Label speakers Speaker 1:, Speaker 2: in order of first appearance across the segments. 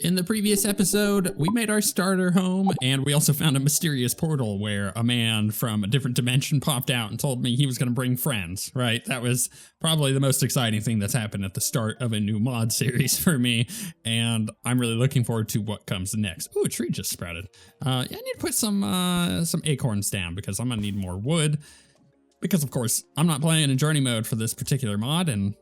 Speaker 1: In the previous episode, we made our starter home, and we also found a mysterious portal where a man from a different dimension popped out and told me he was going to bring friends, right? That was probably the most exciting thing that's happened at the start of a new mod series for me, and I'm really looking forward to what comes next. Ooh, a tree just sprouted. Yeah, I need to put some acorns down because I'm going to need more wood, because of course, I'm not playing in journey mode for this particular mod, and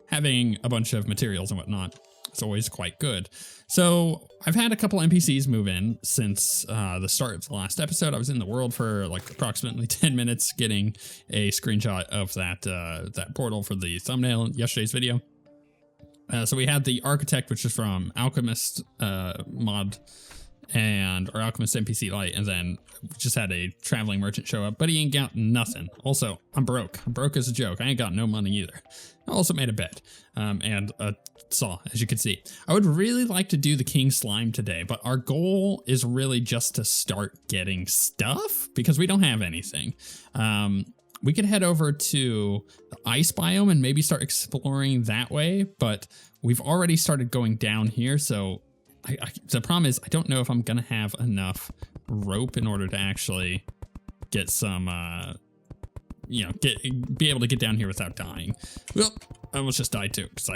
Speaker 1: having a bunch of materials and whatnot, it's always quite good. So I've had a couple NPCs move in since the start of the last episode. I was in the world for like approximately 10 minutes getting a screenshot of that portal for the thumbnail in yesterday's video. So we had the architect, which is from Alchemist mod or Alchemist NPC Light, and then we just had a traveling merchant show up, but he ain't got nothing. Also, I'm broke. I'm broke as a joke. I ain't got no money either. I also made a bed and a saw, as you can see. I would really like to do the king slime today, but our goal is really just to start getting stuff because we don't have anything. We could head over to the ice biome and maybe start exploring that way, but we've already started going down here, so the problem is I don't know if I'm gonna have enough rope in order to actually get some, be able to get down here without dying. Well, I almost just died too because I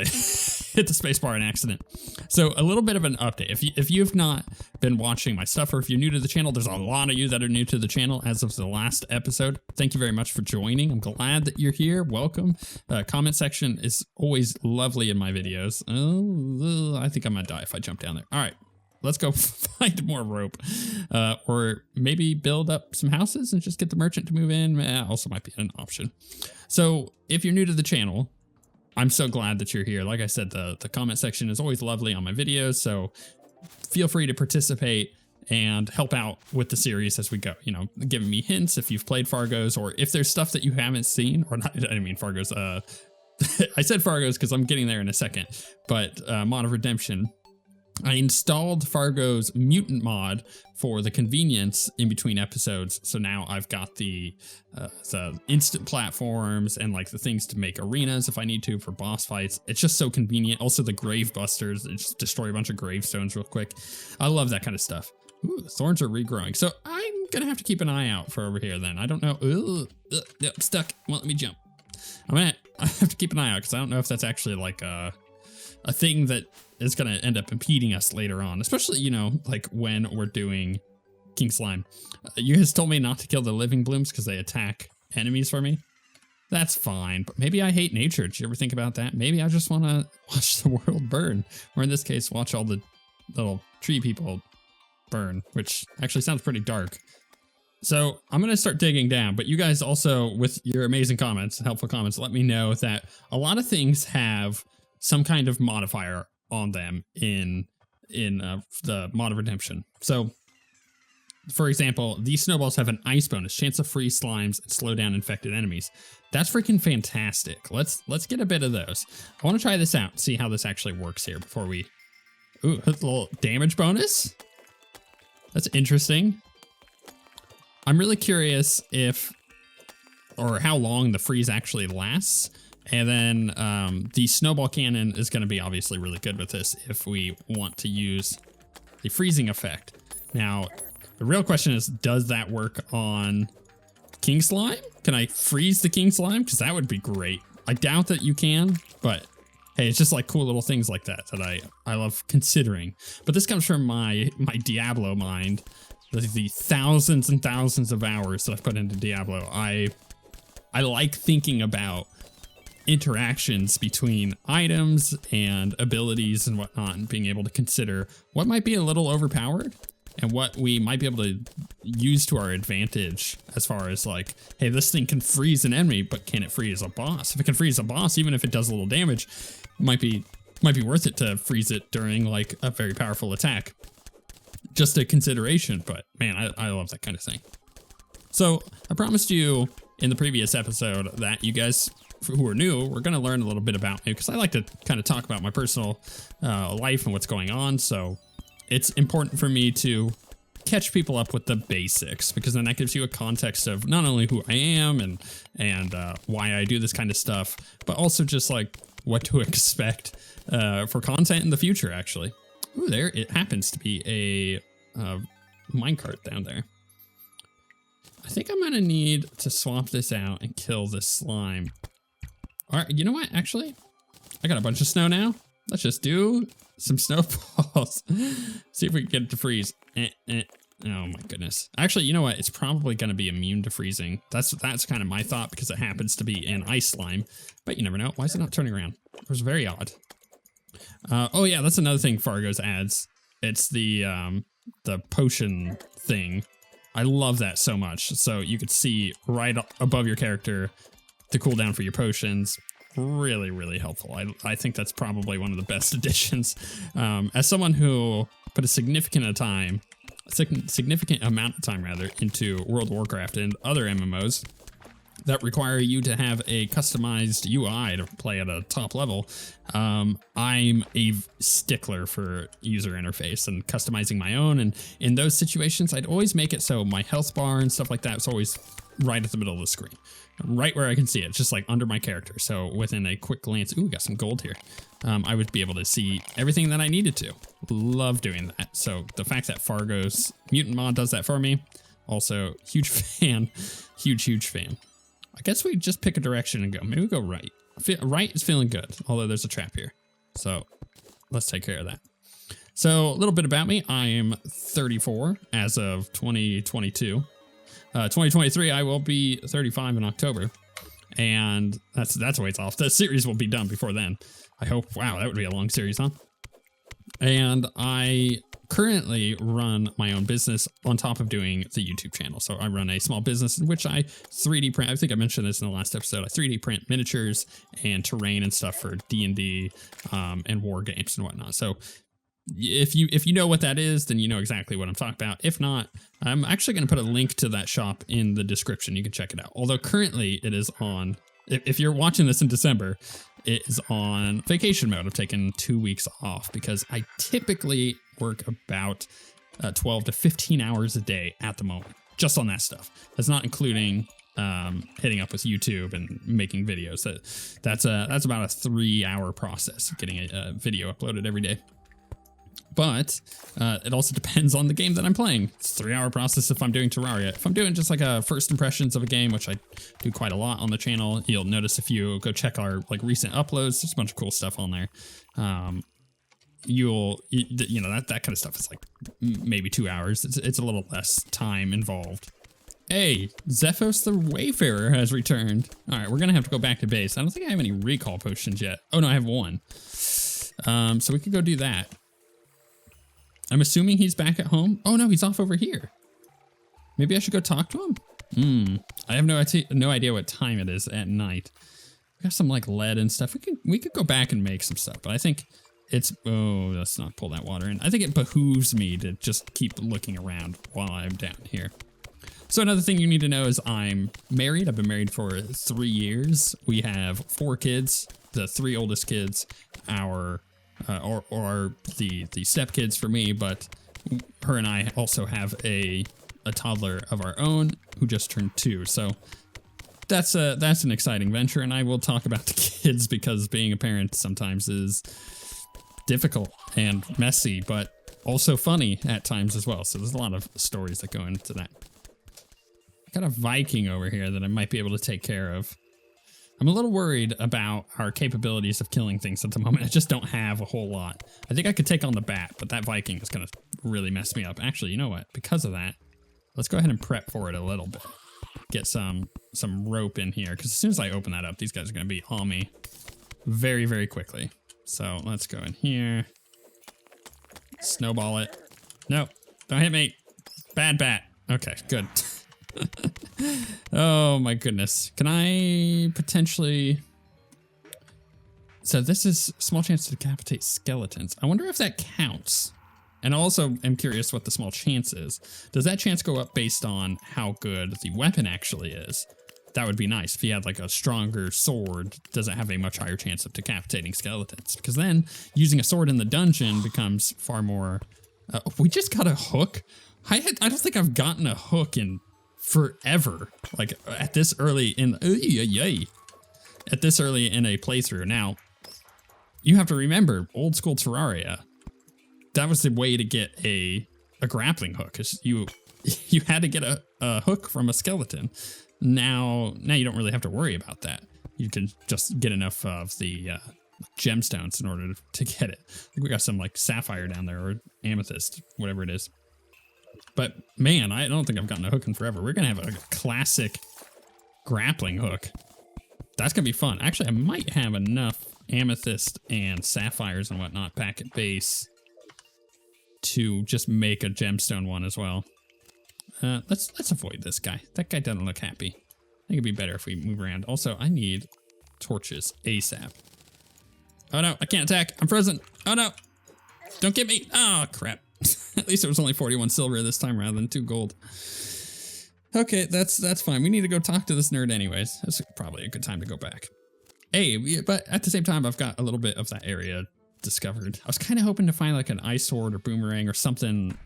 Speaker 1: hit the spacebar in accident. So a little bit of an update. If you've not been watching my stuff, or if you're new to the channel, there's a lot of you that are new to the channel as of the last episode. Thank you very much for joining. I'm glad that you're here. Welcome. Comment section is always lovely in my videos. Oh, I think I'm gonna die if I jump down there. All right. Let's go find more rope, or maybe build up some houses and just get the merchant to move in. Also might be an option. So if you're new to the channel, I'm so glad that you're here. Like I said, the comment section is always lovely on my videos, so feel free to participate and help out with the series as we go. You know, giving me hints if you've played Fargo's, or if there's stuff that you haven't seen, or not, I didn't mean Fargo's. I said Fargo's because I'm getting there in a second, but Mod of Redemption. I installed Fargo's mutant mod for the convenience in between episodes. So now I've got the instant platforms and like the things to make arenas if I need to for boss fights. It's just so convenient. Also the grave busters, just destroy a bunch of gravestones real quick. I love that kind of stuff. Ooh, the thorns are regrowing. So I'm going to have to keep an eye out for over here then. I don't know. Ooh, I'm stuck. Won't let me jump. I have to keep an eye out because I don't know if that's actually like a thing that is going to end up impeding us later on, especially, you know, like when we're doing King Slime. You guys told me not to kill the living blooms because they attack enemies for me. That's fine, but maybe I hate nature. Did you ever think about that? Maybe I just want to watch the world burn, or in this case, watch all the little tree people burn, which actually sounds pretty dark. So I'm going to start digging down, but you guys also, with your amazing comments, helpful comments, let me know that a lot of things have some kind of modifier on them in the Mod of Redemption. So, for example, these snowballs have an ice bonus, chance to freeze slimes and slow down infected enemies. That's freaking fantastic. Let's get a bit of those. I want to try this out, see how this actually works here before we... Ooh, a little damage bonus? That's interesting. I'm really curious or how long the freeze actually lasts. And then the snowball cannon is going to be obviously really good with this if we want to use the freezing effect. Now, the real question is, does that work on King Slime? Can I freeze the King Slime? Because that would be great. I doubt that you can, but hey, it's just like cool little things like that I love considering. But this comes from my Diablo mind, the thousands and thousands of hours that I've put into Diablo. I like thinking about interactions between items and abilities and whatnot, and being able to consider what might be a little overpowered and what we might be able to use to our advantage, as far as like, hey, this thing can freeze an enemy, but can it freeze a boss? If it can freeze a boss, even if it does a little damage, might be worth it to freeze it during like a very powerful attack. Just a consideration, but man, I love that kind of thing. So I promised you in the previous episode that you guys who are new, we're going to learn a little bit about me, because I like to kind of talk about my personal life and what's going on. So it's important for me to catch people up with the basics, because then that gives you a context of not only who I am and why I do this kind of stuff, but also just like what to expect for content in the future, actually. Ooh, there it happens to be a minecart down there. I think I'm gonna need to swap this out and kill this slime. All right, you know what? Actually, I got a bunch of snow now. Let's just do some snowballs. See if we can get it to freeze. Oh my goodness. Actually, you know what? It's probably gonna be immune to freezing. That's kind of my thought because it happens to be an ice slime. But you never know. Why is it not turning around? It was very odd. Oh yeah, that's another thing Fargo's adds. It's the potion thing. I love that so much. So you could see right above your character the cooldown for your potions. Really, really helpful. I think that's probably one of the best additions. As someone who put a significant amount of time rather into World of Warcraft and other MMOs that require you to have a customized UI to play at a top level, I'm a stickler for user interface and customizing my own. And in those situations, I'd always make it so my health bar and stuff like that is always right at the middle of the screen, right where I can see it, just like under my character. So within a quick glance, ooh, we got some gold here. I would be able to see everything that I needed to. Love doing that. So the fact that Fargo's mutant mod does that for me, also huge fan, huge fan. I guess we just pick a direction and go. Maybe we go right. Right is feeling good, although there's a trap here. So let's take care of that. So a little bit about me. I am 34 as of 2022. 2023, I will be 35 in October. And that's a ways off. The series will be done before then. I hope. Wow, that would be a long series, huh? And I currently run my own business on top of doing the YouTube channel. So I run a small business in which I 3D print. I think I mentioned this in the last episode. I 3D print miniatures and terrain and stuff for D&D and war games and whatnot. So if you know what that is, then you know exactly what I'm talking about. If not, I'm actually going to put a link to that shop in the description. You can check it out. Although currently it is on, if you're watching this in December, it is on vacation mode. I've taken 2 weeks off because I typically work about 12 to 15 hours a day at the moment, just on that stuff. That's not including hitting up with YouTube and making videos. That's about a 3-hour process of getting a video uploaded every day. But it also depends on the game that I'm playing. It's a 3-hour process if I'm doing Terraria. If I'm doing just like a first impressions of a game, which I do quite a lot on the channel, you'll notice if you go check our like recent uploads, there's a bunch of cool stuff on there. You know, that kind of stuff is like maybe 2 hours. It's a little less time involved. Hey, Zephos the Wayfarer has returned. All right, we're gonna have to go back to base. I don't think I have any recall potions yet. Oh no, I have one. So we could go do that. I'm assuming he's back at home. Oh no, he's off over here. Maybe I should go talk to him. I have no idea what time it is at night. We got some like lead and stuff. We could go back and make some stuff, but I think it's, oh, let's not pull that water in. I think it behooves me to just keep looking around while I'm down here. So another thing you need to know is I'm married. I've been married for 3 years. We have 4 kids. The 3 oldest kids, or the stepkids for me, but her and I also have a toddler of our own who just turned 2. So that's an exciting venture, and I will talk about the kids because being a parent sometimes is difficult and messy, but also funny at times as well. So there's a lot of stories that go into that. I got a Viking over here that I might be able to take care of. I'm a little worried about our capabilities of killing things at the moment. I just don't have a whole lot. I think I could take on the bat, but that Viking is going to really mess me up. Actually, you know what? Because of that, let's go ahead and prep for it a little bit. Get some rope in here, because as soon as I open that up, these guys are going to be on me very, very quickly. So let's go in here. Snowball it. No, don't hit me. Bad bat. Okay, good. Oh my goodness. Can I potentially... So this is small chance to decapitate skeletons. I wonder if that counts. And also I'm curious what the small chance is. Does that chance go up based on how good the weapon actually is? That would be nice. If you had like a stronger sword, does it have a much higher chance of decapitating skeletons? Because then using a sword in the dungeon becomes far more... we just got a hook? I don't think I've gotten a hook in forever, like at this early in at this early in a playthrough. Now you have to remember, old school Terraria, that was the way to get a grappling hook, is you had to get a hook from a skeleton. Now you don't really have to worry about that. You can just get enough of the gemstones in order to get it. I think we got some like sapphire down there, or amethyst, whatever it is. But man, I don't think I've gotten a hook in forever. We're gonna have a classic grappling hook. That's gonna be fun. Actually, I might have enough amethyst and sapphires and whatnot back at base to just make a gemstone one as well. Let's avoid this guy. That guy doesn't look happy. I think it'd be better if we move around. Also, I need torches ASAP. Oh no, I can't attack. I'm frozen. Oh no. Don't get me. Oh crap. At least it was only 41 silver this time rather than 2 gold. Okay, that's fine. We need to go talk to this nerd anyways. That's probably a good time to go back. Hey, but at the same time, I've got a little bit of that area discovered. I was kind of hoping to find like an ice sword or boomerang or something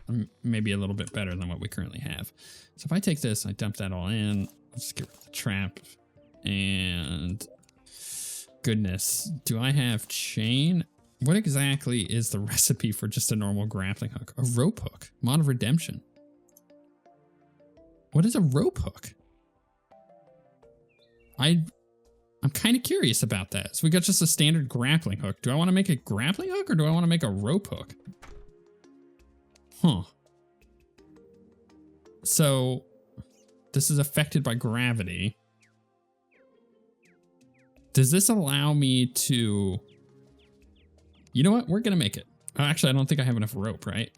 Speaker 1: maybe a little bit better than what we currently have. So if I take this, I dump that all in. Let's get rid of the trap. And goodness, do I have chain? What exactly is the recipe for just a normal grappling hook? A rope hook. Mod of Redemption. What is a rope hook? I'm kind of curious about that. So we got just a standard grappling hook. Do I want to make a grappling hook or do I want to make a rope hook? Huh. So this is affected by gravity. Does this allow me to... You know what? We're going to make it. Actually, I don't think I have enough rope, right?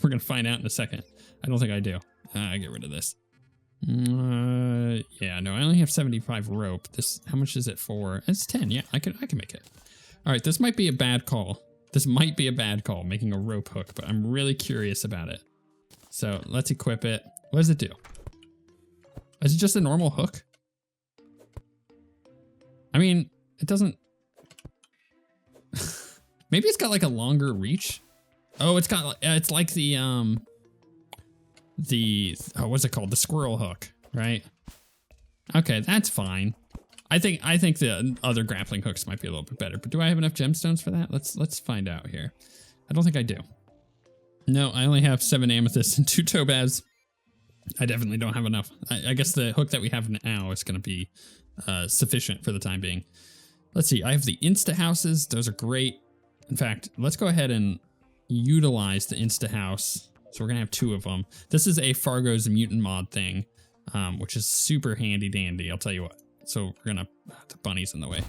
Speaker 1: We're going to find out in a second. I don't think I do. I get rid of this. Yeah, no, I only have 75 rope. This, how much is it for? It's 10. Yeah, I can make it. All right, this might be a bad call. This might be a bad call, making a rope hook, but I'm really curious about it. So let's equip it. What does it do? Is it just a normal hook? I mean, it doesn't... Maybe it's got like a longer reach. Oh, it's got, it's like the oh, what's it called? The squirrel hook, right? Okay, that's fine. I think the other grappling hooks might be a little bit better, but do I have enough gemstones for that? Let's find out here. I don't think I do. No, I only have 7 amethysts and 2 topaz. I definitely don't have enough. I guess the hook that we have now is going to be sufficient for the time being. Let's see. I have the insta houses. Those are great. In fact, let's go ahead and utilize the insta house. So we're gonna have 2 of them. This is a Fargo's mutant mod thing, which is super handy dandy. I'll tell you what. So we're gonna, the bunny's in the way.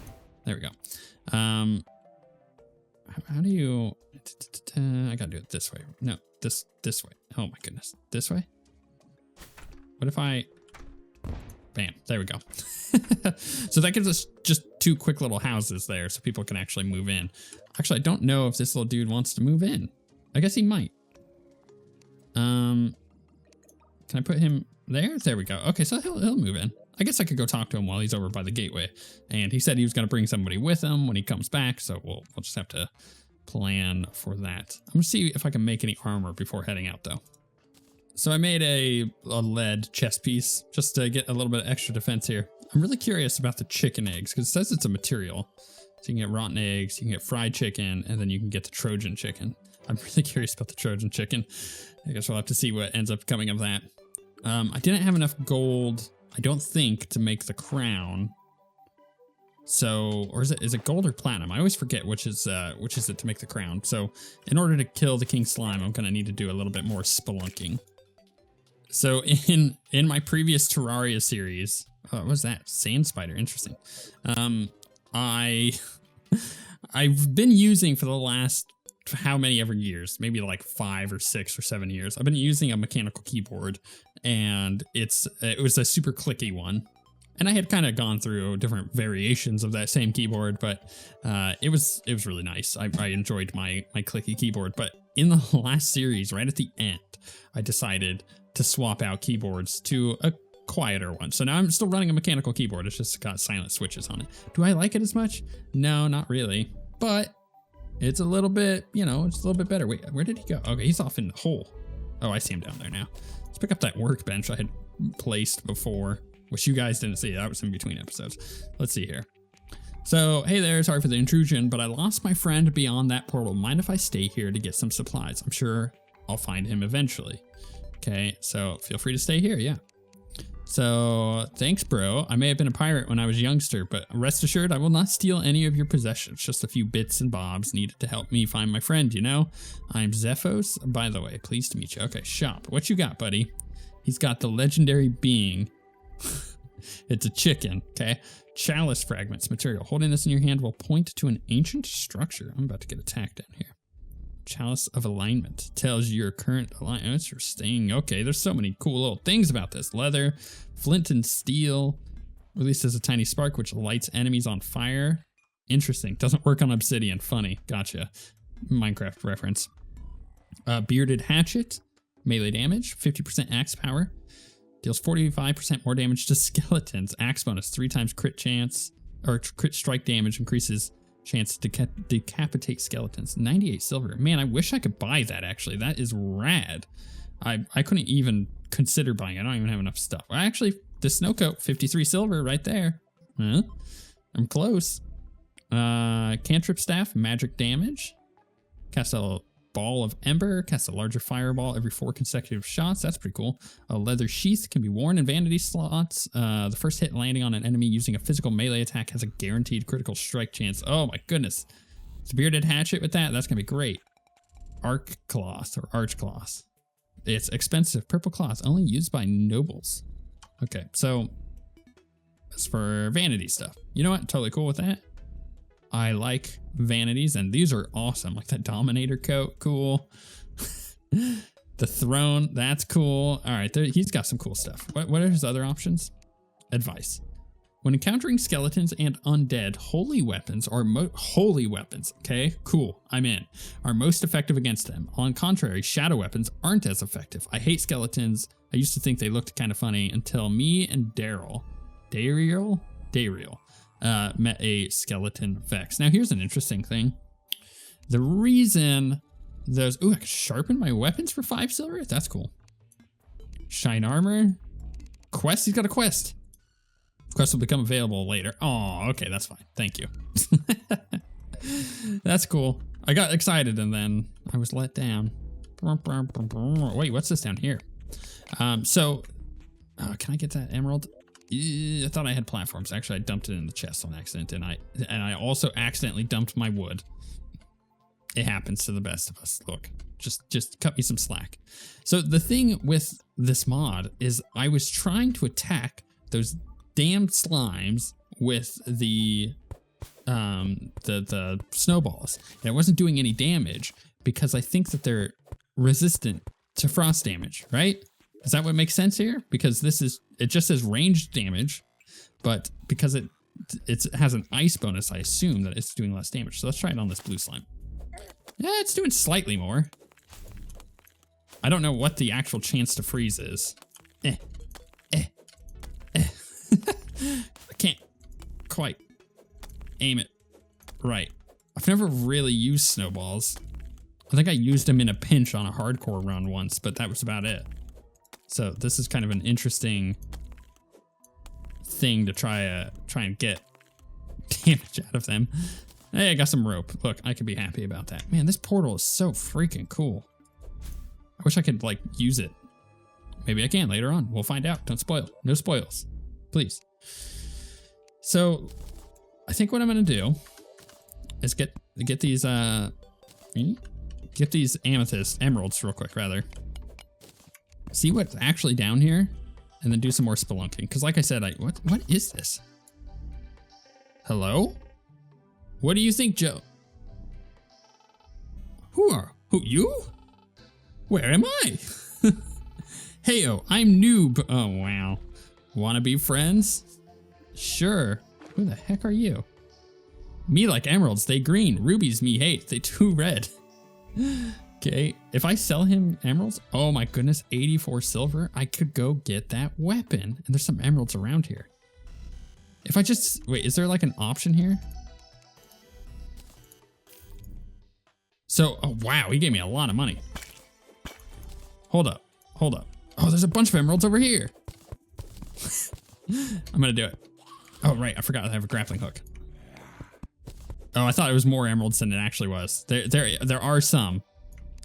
Speaker 1: There we go. How do you, I gotta do it this way. No, this way. Oh my goodness. This way? What if I, bam, there we go. So that gives us just 2 quick little houses there so people can actually move in. Actually, I don't know if this little dude wants to move in. I guess he might. Can I put him there? There we go. Okay, so he'll move in. I guess I could go talk to him while he's over by the gateway. And he said he was going to bring somebody with him when he comes back, so we'll just have to plan for that. I'm going to see if I can make any armor before heading out, though. So I made a lead chest piece just to get a little bit of extra defense here. I'm really curious about the chicken eggs because it says it's a material. So you can get rotten eggs, you can get fried chicken, and then you can get the Trojan chicken. I'm really curious about the Trojan chicken. I guess we'll have to see what ends up coming of that. I didn't have enough gold, I don't think, to make the crown. So, or is it gold or platinum? I always forget which is it to make the crown. So in order to kill the king slime, I'm gonna need to do a little bit more spelunking. So in my previous Terraria series, what was that? Sand spider, interesting. I've been using for the last how many ever years, maybe like 5 or 6 or 7 years. I've been using a mechanical keyboard, and it was a super clicky one. And I had kind of gone through different variations of that same keyboard, but it was really nice. I enjoyed my clicky keyboard. But in the last series, right at the end, I decided to swap out keyboards to a quieter one. So now I'm still running a mechanical keyboard. It's just got silent switches on it. Do I like it as much? No, not really. But it's a little bit, it's a little bit better. Wait, where did he go? Okay, he's off in the hole. Oh, I see him down there now. Let's pick up that workbench I had placed before, which you guys didn't see. That was in between episodes. Let's see here. So, hey there, sorry for the intrusion, but I lost my friend beyond that portal. Mind if I stay here to get some supplies? I'm sure I'll find him eventually. Okay, so feel free to stay here, yeah. So, thanks, bro. I may have been a pirate when I was a youngster, but rest assured I will not steal any of your possessions. Just a few bits and bobs needed to help me find my friend, you know? I'm Zephos, by the way. Pleased to meet you. Okay, shop. What you got, buddy? He's got the legendary being. It's a chicken, okay? Chalice fragments material. Holding this in your hand will point to an ancient structure. I'm about to get attacked down here. Chalice of alignment tells your current alignment. Interesting. Okay, there's so many cool little things about this. Leather, flint and steel. Releases a tiny spark which lights enemies on fire. Interesting. Doesn't work on obsidian. Funny. Gotcha. Minecraft reference. Bearded hatchet. Melee damage. 50% axe power. Deals 45% more damage to skeletons. Axe bonus. 3 times crit chance. Or crit strike damage. Increases chance to decapitate skeletons. 98 silver. Man, I wish I could buy that, actually. That is rad. I couldn't even consider buying it. I don't even have enough stuff. Well, actually, the snow coat, 53 silver right there. Huh? I'm close. Cantrip staff, magic damage. Cast a ball of ember. Cast a larger fireball every 4 consecutive shots. That's pretty cool. A leather sheath can be worn in vanity slots. The first hit landing on an enemy using a physical melee attack has a guaranteed critical strike chance. Oh my goodness. It's a bearded hatchet with that. That's going to be great. Arc cloth or arch cloth. It's expensive. Purple cloth only used by nobles. Okay, so as for vanity stuff, you know what? Totally cool with that. I like vanities, and these are awesome. Like that Dominator coat, cool. The throne, that's cool. All right, he's got some cool stuff. What are his other options? Advice. When encountering skeletons and undead, holy weapons are holy weapons. Okay, cool, I'm in. Are most effective against them. On contrary, shadow weapons aren't as effective. I hate skeletons. I used to think they looked kind of funny until me and Daryl met a skeleton Vex. Now here's an interesting thing. The reason there's, ooh, I can sharpen my weapons for 5 silver? That's cool. Shine armor. Quest, he's got a quest. Quest will become available later. Oh, okay, that's fine. Thank you. That's cool. I got excited and then I was let down. Wait, what's this down here? Can I get that emerald? I thought I had platforms. Actually, I dumped it in the chest on accident, and I also accidentally dumped my wood. It happens to the best of us. Look, just cut me some slack. So the thing with this mod is I was trying to attack those damn slimes with the snowballs, and it wasn't doing any damage because I think that they're resistant to frost damage, right? Is that what makes sense here? Because it just says ranged damage, but because it has an ice bonus, I assume that it's doing less damage. So let's try it on this blue slime. Yeah, it's doing slightly more. I don't know what the actual chance to freeze is. I can't quite aim it right. I've never really used snowballs. I think I used them in a pinch on a hardcore run once, but that was about it. So this is kind of an interesting thing to try and get damage out of them. Hey, I got some rope. Look, I could be happy about that. Man, this portal is so freaking cool. I wish I could, like, use it. Maybe I can later on. We'll find out. Don't spoil. No spoils. Please. So, I think what I'm going to do is get these emeralds real quick, rather. See what's actually down here, and then do some more spelunking. Because like I said, what is this? Hello? What do you think, Joe? Who you? Where am I? Heyo, I'm Noob. Oh, wow. Wanna be friends? Sure. Who the heck are you? Me like emeralds, they green. Rubies me hate, they too red. Okay, if I sell him emeralds, oh my goodness, 84 silver, I could go get that weapon. And there's some emeralds around here. If I just, wait, is there like an option here? So, oh wow, he gave me a lot of money. Hold up. Oh, there's a bunch of emeralds over here. I'm gonna do it. Oh right, I forgot I have a grappling hook. Oh, I thought it was more emeralds than it actually was. There are some.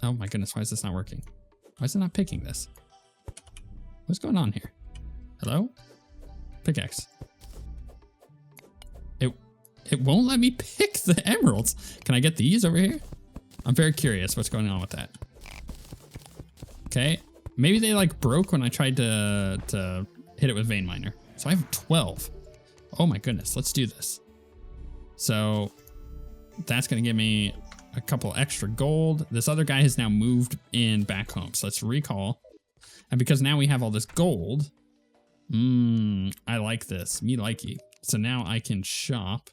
Speaker 1: Oh my goodness, why is this not working? Why is it not picking this? What's going on here? Hello? Pickaxe. It won't let me pick the emeralds. Can I get these over here? I'm very curious what's going on with that. Okay. Maybe they like broke when I tried to hit it with vein miner. So I have 12. Oh my goodness. Let's do this. So that's going to give me a couple extra gold. This other guy has now moved in back home. So let's recall. And because now we have all this gold. I like this. Me likey. So now I can shop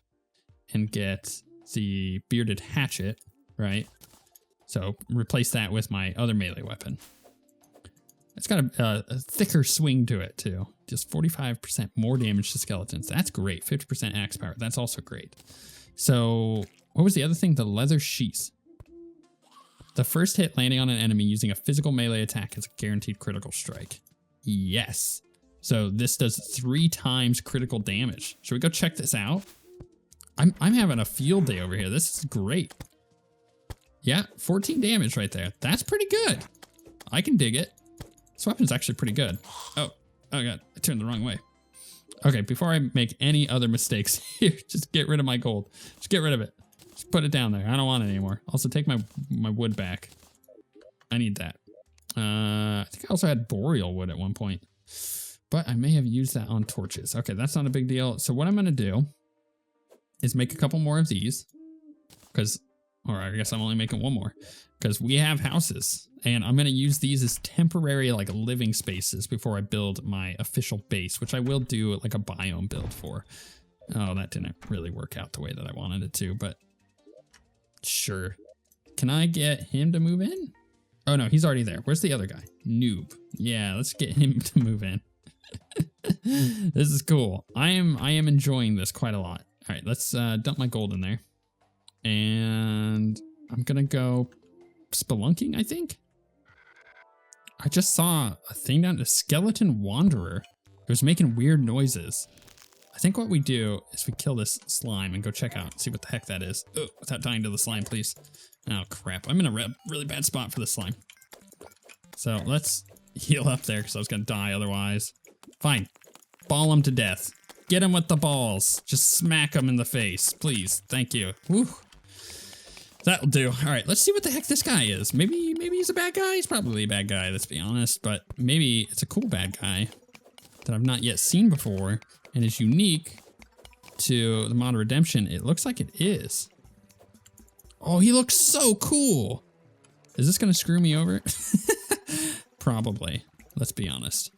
Speaker 1: and get the bearded hatchet, right? So replace that with my other melee weapon. It's got a thicker swing to it too. Just 45% more damage to skeletons. That's great. 50% axe power. That's also great. So what was the other thing? The leather sheath. The first hit landing on an enemy using a physical melee attack is a guaranteed critical strike. Yes. So this does 3 times critical damage. Should we go check this out? I'm having a field day over here. This is great. Yeah, 14 damage right there. That's pretty good. I can dig it. This weapon's actually pretty good. Oh god, I turned the wrong way. Okay, before I make any other mistakes here, just get rid of my gold. Just get rid of it. Just put it down there. I don't want it anymore. Also, take my wood back. I need that. I think I also had boreal wood at one point, but I may have used that on torches. Okay, that's not a big deal. So what I'm gonna do is make a couple more of these, or I guess I'm only making one more, because we have houses, and I'm gonna use these as temporary like living spaces before I build my official base, which I will do like a biome build for. Oh, that didn't really work out the way that I wanted it to, but sure. Can I get him to move in? Oh no, he's already there. Where's the other guy? Noob. Yeah, let's get him to move in. This is cool. I am enjoying this quite a lot. All right, let's dump my gold in there. And I'm gonna go spelunking, I think. I just saw a thing down, a skeleton wanderer. It was making weird noises. I think what we do is we kill this slime and go check out, see what the heck that is. Oh, without dying to the slime, please. Oh crap, I'm in a really bad spot for the slime. So let's heal up there because I was gonna die otherwise. Fine, ball him to death. Get him with the balls. Just smack him in the face, please. Thank you. Woo. That'll do. All right, let's see what the heck this guy is. Maybe he's a bad guy. He's probably a bad guy, let's be honest. But maybe it's a cool bad guy that I've not yet seen before and is unique to the mod Redemption. It looks like it is. Oh, he looks so cool. Is this gonna screw me over? Probably. Let's be honest.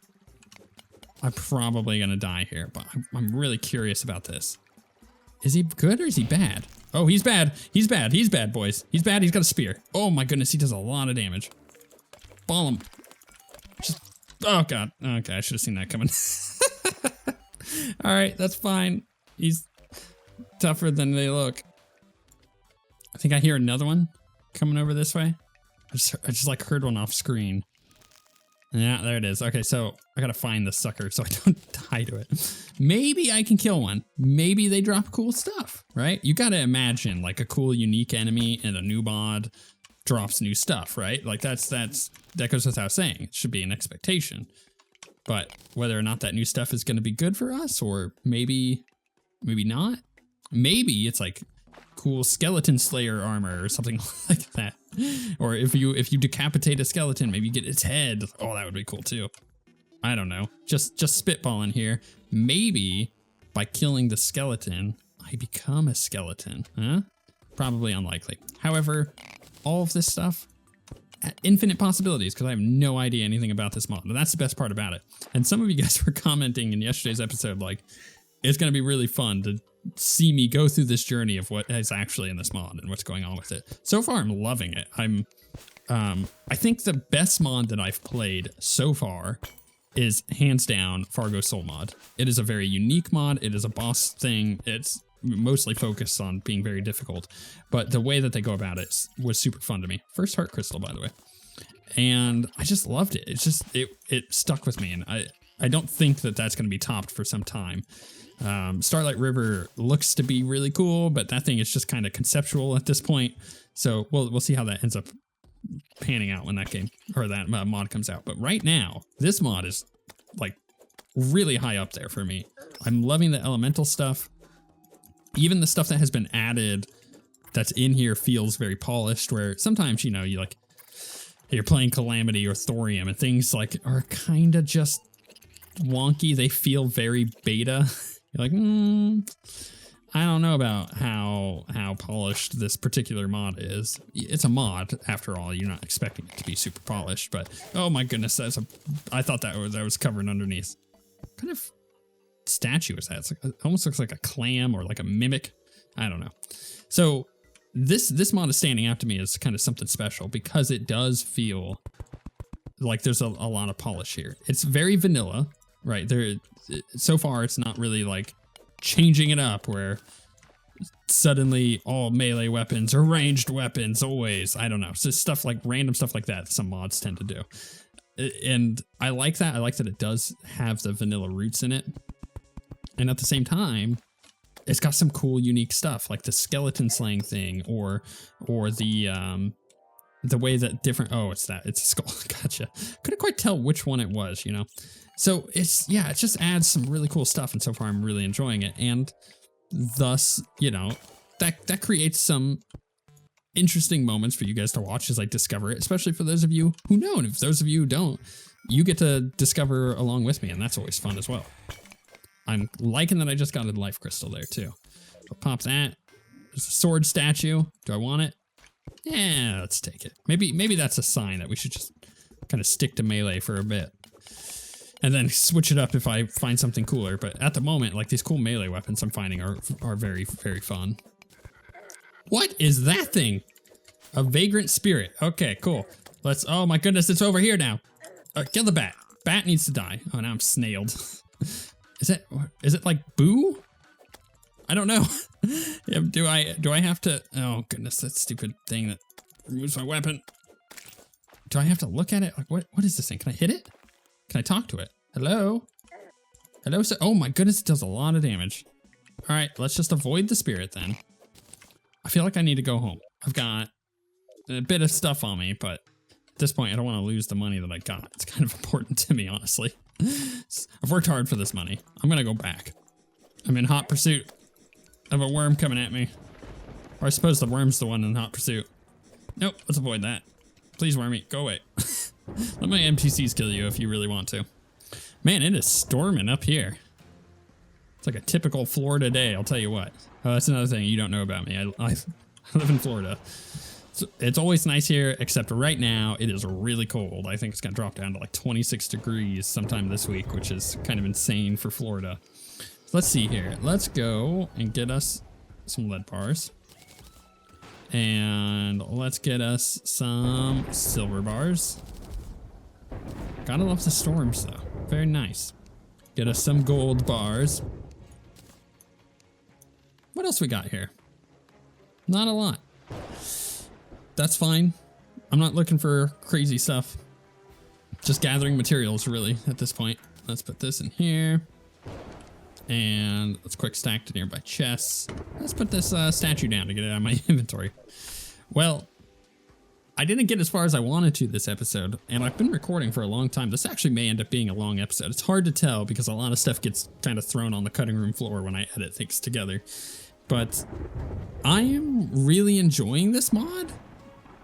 Speaker 1: I'm probably gonna die here, but I'm really curious about this. Is he good or is he bad? Oh, he's bad. He's bad. He's bad, boys. He's bad. He's got a spear. Oh my goodness, he does a lot of damage. Ball him. Just, oh god. Okay, I should have seen that coming. All right, that's fine. He's tougher than they look. I think I hear another one coming over this way. I just like heard one off screen. Yeah, there it is. Okay, so I gotta find the sucker so I don't die to it. Maybe I can kill one. Maybe they drop cool stuff, right? You gotta imagine like a cool, unique enemy and a new mod drops new stuff, right? Like that goes without saying. It should be an expectation. But whether or not that new stuff is gonna be good for us, or maybe not. Maybe it's like cool skeleton slayer armor or something like that. Or if you decapitate a skeleton, maybe you get its head. Oh, that would be cool too. I don't know. Just spitballing here. Maybe by killing the skeleton, I become a skeleton. Huh? Probably unlikely. However, all of this stuff, infinite possibilities, because I have no idea anything about this mod. And that's the best part about it. And some of you guys were commenting in yesterday's episode, like, it's going to be really fun to see me go through this journey of what is actually in this mod and what's going on with it. So far, I'm loving it. I think the best mod that I've played so far is hands down Fargo Soul mod. It is a very unique mod. It is a boss thing. It's mostly focused on being very difficult, but the way that they go about it was super fun to me. First heart crystal, by the way. And I just loved it. It's just, it stuck with me. And I don't think that that's going to be topped for some time. Starlight River looks to be really cool, but that thing is just kind of conceptual at this point. So we'll see how that ends up panning out when that game or that mod comes out. But right now, this mod is like really high up there for me. I'm loving the elemental stuff. Even the stuff that has been added that's in here feels very polished, where sometimes, you know, you're playing Calamity or Thorium and things like are kind of just wonky. They feel very beta. You're like, I don't know about how polished this particular mod is. It's a mod, after all. You're not expecting it to be super polished, but oh my goodness, I thought that was covered underneath. What kind of statue is that? It almost looks like a clam or like a mimic. I don't know. So this mod is standing out to me as kind of something special because it does feel like there's a lot of polish here. It's very vanilla, right? So far, it's not really like changing it up where suddenly all melee weapons or ranged weapons always. I don't know. So stuff like random stuff like that some mods tend to do. And I like that. I like that it does have the vanilla roots in it. And at the same time, it's got some cool, unique stuff like the skeleton slaying thing or the way that different, it's a skull. Gotcha. Couldn't quite tell which one it was, you know? So it just adds some really cool stuff. And so far I'm really enjoying it. And thus, you know, that creates some interesting moments for you guys to watch as I discover it, especially for those of you who know. And if those of you who don't, you get to discover along with me. And that's always fun as well. I'm liking that I just got a life crystal there too. I'll pop that. There's a sword statue. Do I want it? Yeah, let's take it. Maybe that's a sign that we should just kind of stick to melee for a bit. And then switch it up if I find something cooler. But at the moment, like these cool melee weapons I'm finding are very, very fun. What is that thing? A vagrant spirit. Okay, cool. Oh my goodness, it's over here now. Kill the bat. Bat needs to die. Oh, now I'm snailed. Is it like boo? I don't know. Do I have to? Oh goodness, that stupid thing that removes my weapon. Do I have to look at it? Like what is this thing? Can I hit it? Can I talk to it? Hello? Hello, sir? Oh my goodness, it does a lot of damage. All right, let's just avoid the spirit then. I feel like I need to go home. I've got a bit of stuff on me, but at this point, I don't want to lose the money that I got. It's kind of important to me, honestly. I've worked hard for this money. I'm gonna go back. I'm in hot pursuit of a worm coming at me. Or I suppose the worm's the one in hot pursuit. Nope, let's avoid that. Please, wormy, go away. Let my NPCs kill you if you really want to. Man, it is storming up here. It's like a typical Florida day, I'll tell you what. Oh, that's another thing you don't know about me. I live in Florida. So it's always nice here, except right now it is really cold. I think it's gonna drop down to like 26 degrees sometime this week, which is kind of insane for Florida. So let's see here. Let's go and get us some lead bars. And let's get us some silver bars. Gotta love the storms though. Very nice. Get us some gold bars. What else we got here? Not a lot. That's fine. I'm not looking for crazy stuff. Just gathering materials really at this point. Let's put this in here. And let's quick stack to nearby chests. Let's put this statue down to get it out of my inventory. Well, I didn't get as far as I wanted to this episode, and I've been recording for a long time. This actually may end up being a long episode. It's hard to tell because a lot of stuff gets kind of thrown on the cutting room floor when I edit things together. But I am really enjoying this mod.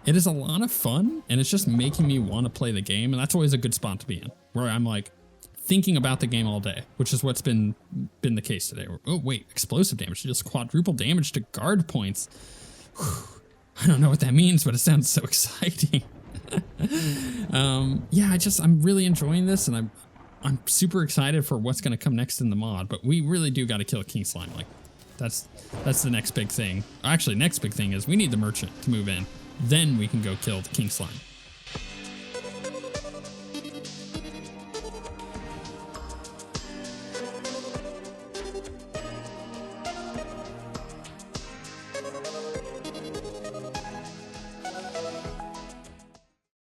Speaker 1: It is a lot of fun, and it's just making me want to play the game, and that's always a good spot to be in, where I'm like thinking about the game all day, which is what's been the case today. Oh wait, explosive damage, just quadruple damage to guard points. Whew. I don't know what that means, but it sounds so exciting. Yeah, I'm really enjoying this, and I'm super excited for what's gonna come next in the mod. But we really do got to kill King Slime. Like, that's the next big thing. Actually, next big thing is we need the merchant to move in. Then we can go kill the King Slime.